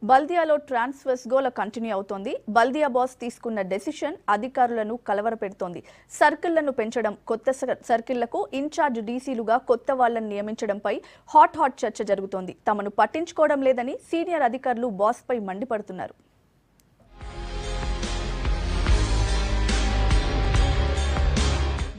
బల్దియాలో transfers గోల continue అవుతోంది. బల్దియా boss తీసుకున్న డెసిషన్ అధికారులను కలవరపెడుతోంది. సర్కిళ్లను పెంచడం, కొత్త సర్కిళ్లకు ఇన్ఛార్జ్ డీసీలుగా కొత్త వాళ్లను నియమించడంపై హాట్ చర్చ జరుగుతోంది. తమను పట్టించుకోవడం లేదని సీనియర్ అధికారులు బాస్ పై మండిపడుతున్నారు.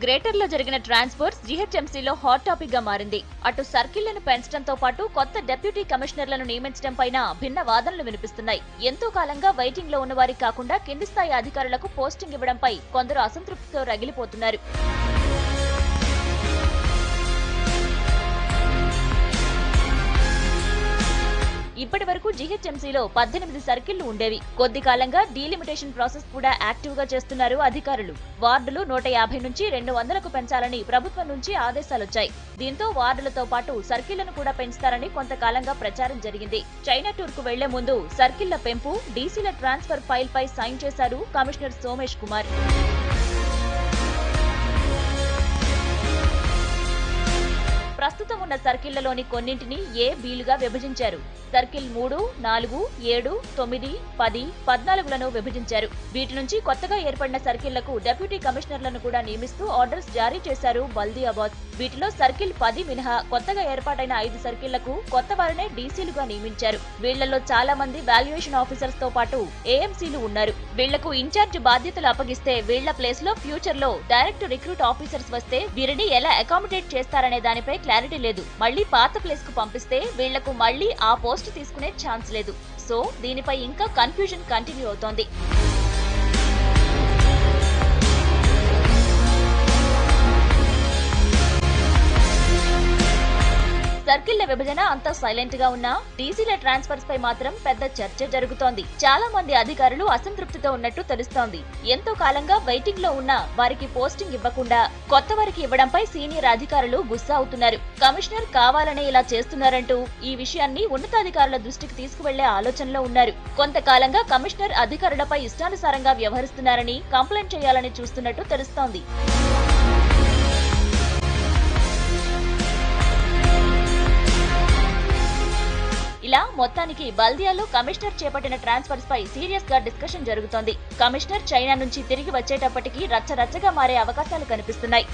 గ్రేటర్ లో జరిగిన ట్రాన్స్ఫర్స్ జీహెచ్ఎంసీలో హాట్ టాపిక్ గా మారింది. అటు సర్కిళ్లను పెంచడంతో పాటు కొత్త డెప్యూటీ కమిషనర్లను నియమించడం పైన భిన్న వాదనలు వినిపిస్తున్నాయి. ఎంతో కాలంగా వెయిటింగ్ లో ఉన్న వారికి కాకుండా కింది స్థాయి అధికారులకు పోస్టింగ్ ఇవ్వడంపై కొందరు అసంతృప్తితో రగిలిపోతున్నారు. ఇప్పటి వరకు జీహెచ్ఎంసీలో 18 సర్కిళ్లు ఉండేవి. కొద్ది కాలంగా డీలిమిటేషన్ ప్రాసెస్ కూడా యాక్టివ్ గా చేస్తున్నారు అధికారులు. వార్డులు 150 నుంచి 200కు పెంచాలని ప్రభుత్వం నుంచి ఆదేశాలొచ్చాయి. దీంతో వార్డులతో పాటు సర్కిళ్లను కూడా పెంచుతారని కొంతకాలంగా ప్రచారం జరిగింది. చైనా టూర్ కు వెళ్లే ముందు సర్కిళ్ల పెంపు, డీసీల ట్రాన్స్ఫర్ ఫైల్ పై సైన్ చేశారు కమిషనర్ సోమేష్ కుమార్. ప్రస్తుతం ఉన్న సర్కిళ్లలోని కొన్నింటిని ఏ బీలుగా విభజించారు. సర్కిల్ 3, 4, 7, 9, 10, 14లను విభజించారు. వీటి నుంచి కొత్తగా ఏర్పడిన సర్కిళ్లకు డెప్యూటీ కమిషనర్లను కూడా నియమిస్తూ ఆర్డర్స్ జారీ చేశారు బల్దియా బాస్. వీటిలో సర్కిల్ 10 మినహా కొత్తగా ఏర్పాటైన 5 సర్కిళ్లకు కొత్త వారినే డీసీలుగా నియమించారు. వీళ్లలో చాలా మంది వాల్యుయేషన్ ఆఫీసర్స్ తో పాటు ఏఎంసీలు ఉన్నారు. వీళ్లకు ఇన్ఛార్జ్ బాధ్యతలు అప్పగిస్తే వీళ్ల ప్లేస్ లో ఫ్యూచర్ లో డైరెక్ట్ రిక్రూట్ ఆఫీసర్స్ వస్తే వీరిని ఎలా అకామిడేట్ చేస్తారనే దానిపై క్లారిటీ లేదు. మళ్లీ పాత ప్లేస్ కు పంపిస్తే వీళ్లకు మళ్లీ ఆ పోస్ట్ తీసుకునే ఛాన్స్ లేదు. సో దీనిపై ఇంకా కన్ఫ్యూజన్ కంటిన్యూ అవుతోంది. సర్కిళ్ల విభజన అంతా సైలెంట్ గా ఉన్నా డీసీల ట్రాన్స్ఫర్స్ పై మాత్రం పెద్ద చర్చ జరుగుతోంది. చాలా మంది అధికారులు అసంతృప్తితో ఉన్నట్టు తెలుస్తోంది. ఎంతో కాలంగా వెయిటింగ్ లో ఉన్న వారికి పోస్టింగ్ ఇవ్వకుండా కొత్త వారికి ఇవ్వడంపై సీనియర్ అధికారులు గుస్సా అవుతున్నారు. కమిషనర్ కావాలనే ఇలా చేస్తున్నారంటూ ఈ విషయాన్ని ఉన్నతాధికారుల దృష్టికి తీసుకువెళ్లే ఆలోచనలో ఉన్నారు. కొంతకాలంగా కమిషనర్ అధికారులపై ఇష్టానుసారంగా వ్యవహరిస్తున్నారని కంప్లైంట్ చేయాలని చూస్తున్నట్టు తెలుస్తోంది. ఇలా మొత్తానికి బల్దియాలో కమిషనర్ చేపట్టిన ట్రాన్స్ఫర్స్ పై సీరియస్ గా డిస్కషన్ జరుగుతోంది. కమిషనర్ చైనా నుంచి తిరిగి వచ్చేటప్పటికి రచ్చరచ్చగా మారే అవకాశాలు కనిపిస్తున్నాయి.